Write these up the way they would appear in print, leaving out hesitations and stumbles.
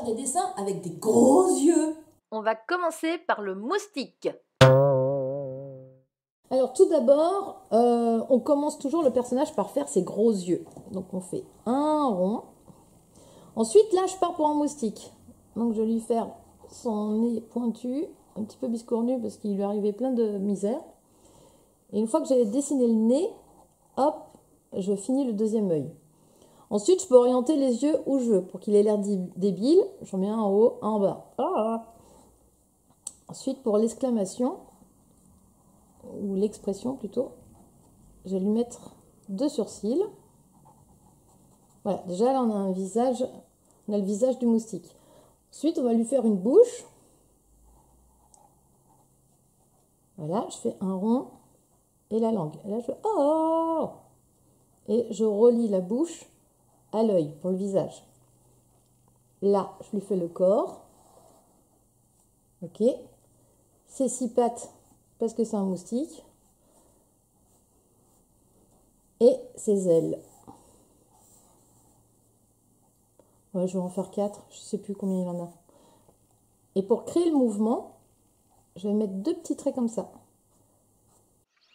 des dessins avec des gros yeux. On va commencer par le moustique. Alors tout d'abord, on commence toujours le personnage par faire ses gros yeux. Donc on fait un rond. Ensuite, là, je pars pour un moustique. Donc je vais lui faire son nez pointu, un petit peu biscornu parce qu'il lui arrivait plein de misère. Et une fois que j'ai dessiné le nez, hop, je finis le deuxième œil. Ensuite, je peux orienter les yeux où je veux pour qu'il ait l'air débile. J'en mets un en haut, un en bas. Ah. Ensuite, pour l'exclamation, ou l'expression plutôt, je vais lui mettre 2 sourcils. Voilà, déjà là on a un visage, on a le visage du moustique. Ensuite, on va lui faire une bouche. Voilà, je fais un rond et la langue. Et là, je fais oh! Et je relie la bouche à l'œil pour le visage. Là, je lui fais le corps. Ok. Ses 6 pattes, parce que c'est un moustique. Et ses ailes. Ouais, je vais en faire 4. Je ne sais plus combien il en a. Et pour créer le mouvement, je vais mettre 2 petits traits comme ça.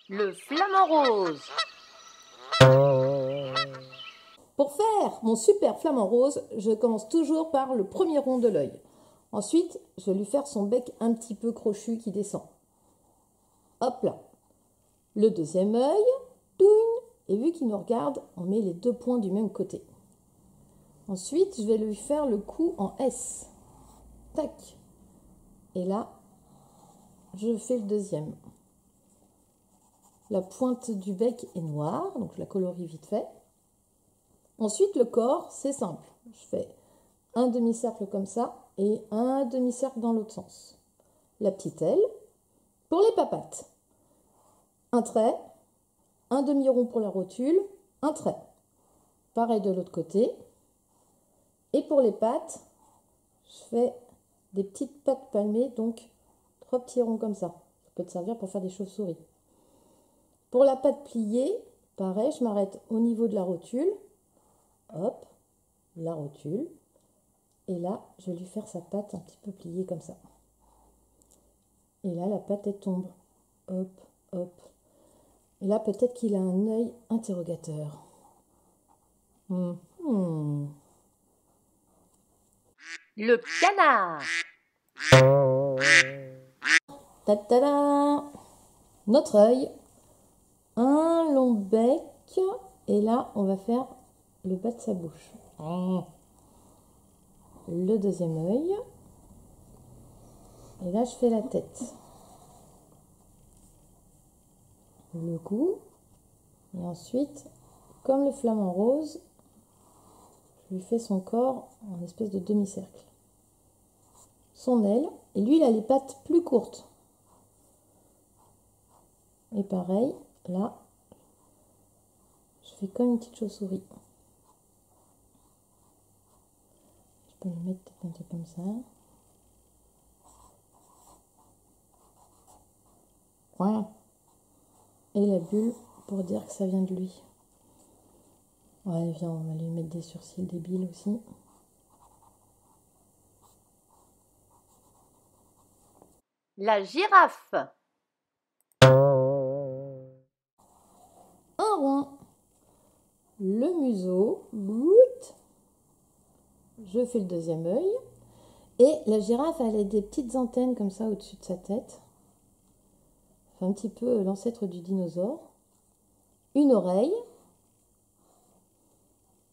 Le flamant rose. Pour faire mon super flamant rose, je commence toujours par le premier rond de l'œil. Ensuite, je vais lui faire son bec un petit peu crochu qui descend. Hop là. Le deuxième œil, douine. Et vu qu'il nous regarde, on met les 2 points du même côté. Ensuite, je vais lui faire le cou en S. Tac. Et là, je fais le deuxième. La pointe du bec est noire, donc je la colorie vite fait. Ensuite, le corps, c'est simple. Je fais un demi-cercle comme ça et un demi-cercle dans l'autre sens. La petite aile. Pour les papates, un trait, un demi-rond pour la rotule, un trait. Pareil de l'autre côté. Et pour les pattes, je fais des petites pattes palmées, donc 3 petits ronds comme ça. Ça peut te servir pour faire des chauves-souris. Pour la patte pliée, pareil, je m'arrête au niveau de la rotule. Hop, la rotule. Et là, je vais lui faire sa patte un petit peu pliée comme ça. Et là, la patte, elle tombe. Hop, hop. Et là, peut-être qu'il a un œil interrogateur. Le canard. Ta-ta-da! Notre œil. Un long bec. Et là, on va faire le bas de sa bouche. Le deuxième œil. Et là, je fais la tête. Le cou. Et ensuite, comme le flamant rose, je lui fais son corps en espèce de demi-cercle. Son aile. Et lui, il a les pattes plus courtes. Et pareil, là, je fais comme une petite chauve-souris. Je peux lui mettre un peu comme ça. Voilà. Et la bulle pour dire que ça vient de lui. Ouais, viens, on va lui mettre des sourcils débiles aussi. La girafe. Un rond. Le museau. Je fais le deuxième œil. Et la girafe, elle a des petites antennes comme ça au-dessus de sa tête. Enfin, un petit peu l'ancêtre du dinosaure. Une oreille.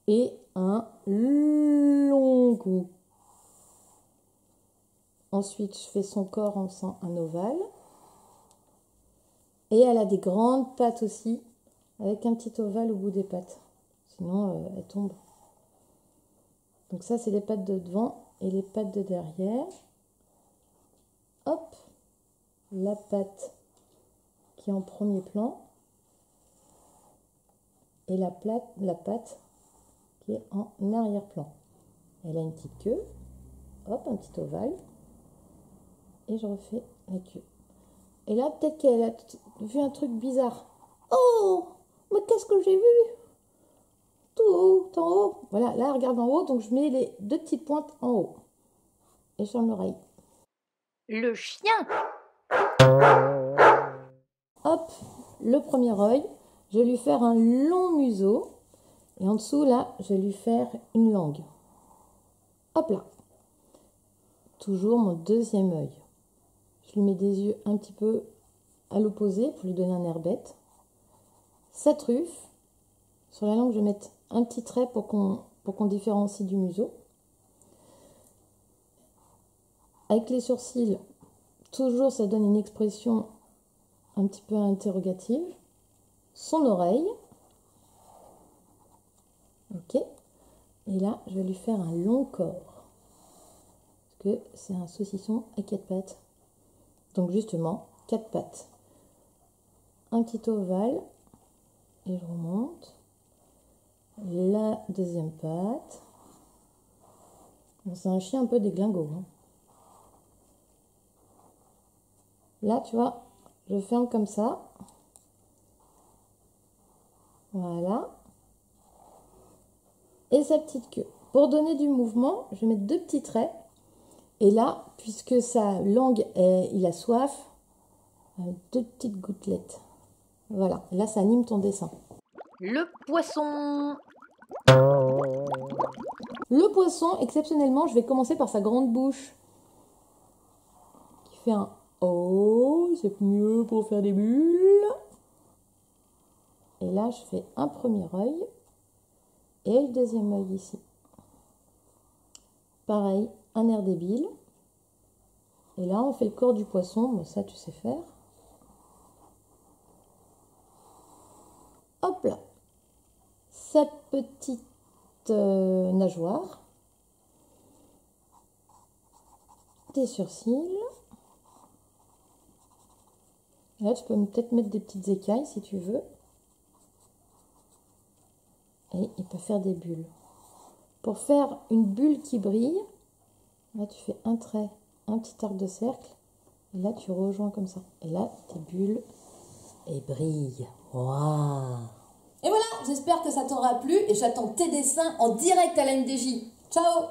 Et un long cou. Ensuite, je fais son corps en un ovale. Et elle a des grandes pattes aussi, avec un petit ovale au bout des pattes. Sinon, elle tombe. Donc ça, c'est les pattes de devant et les pattes de derrière. Hop, la patte qui est en premier plan. Et la patte qui est en arrière-plan. Elle a une petite queue. Hop, un petit ovale. Et je refais la queue. Et là, peut-être qu'elle a vu un truc bizarre. Oh, mais qu'est-ce que j'ai vu? Tout haut, en haut. Voilà, là, elle regarde en haut, donc je mets les 2 petites pointes en haut. et sur l'oreille. Le chien. Hop, le premier œil, je vais lui faire un long museau. Et en dessous, là, je vais lui faire une langue. Hop là. Toujours mon deuxième œil. Je lui mets des yeux un petit peu à l'opposé pour lui donner un air bête. Sa truffe. Sur la langue, je vais mettre un petit trait pour qu'on différencie du museau. Avec les sourcils, toujours ça donne une expression un petit peu interrogative. Son oreille. Ok. Et là, je vais lui faire un long corps. Parce que c'est un saucisson à 4 pattes. Donc justement, 4 pattes. Un petit ovale. Et je remonte. La deuxième patte. Bon, c'est un chien un peu déglingo. Hein. Là, tu vois, je ferme comme ça. Voilà. Et sa petite queue. Pour donner du mouvement, je vais mettre 2 petits traits. Et là, puisque sa langue, il a soif, 2 petites gouttelettes. Voilà, là, ça anime ton dessin. Le poisson. Le poisson, exceptionnellement, je vais commencer par sa grande bouche. Qui fait un O, c'est mieux pour faire des bulles. Et là, je fais un premier œil. Et le deuxième œil ici. Pareil, un air débile. Et là, on fait le corps du poisson. Bon, ça, tu sais faire. Hop là. Sa petite nageoire. Des sourcils. Là, tu peux peut-être mettre des petites écailles si tu veux. Et il peut faire des bulles. Pour faire une bulle qui brille, là, tu fais un trait, un petit arc de cercle. Et là, tu rejoins comme ça. Et là, tes bulles, elles brillent. Waouh! Et voilà, j'espère que ça t'aura plu et j'attends tes dessins en direct à la MDJ. Ciao!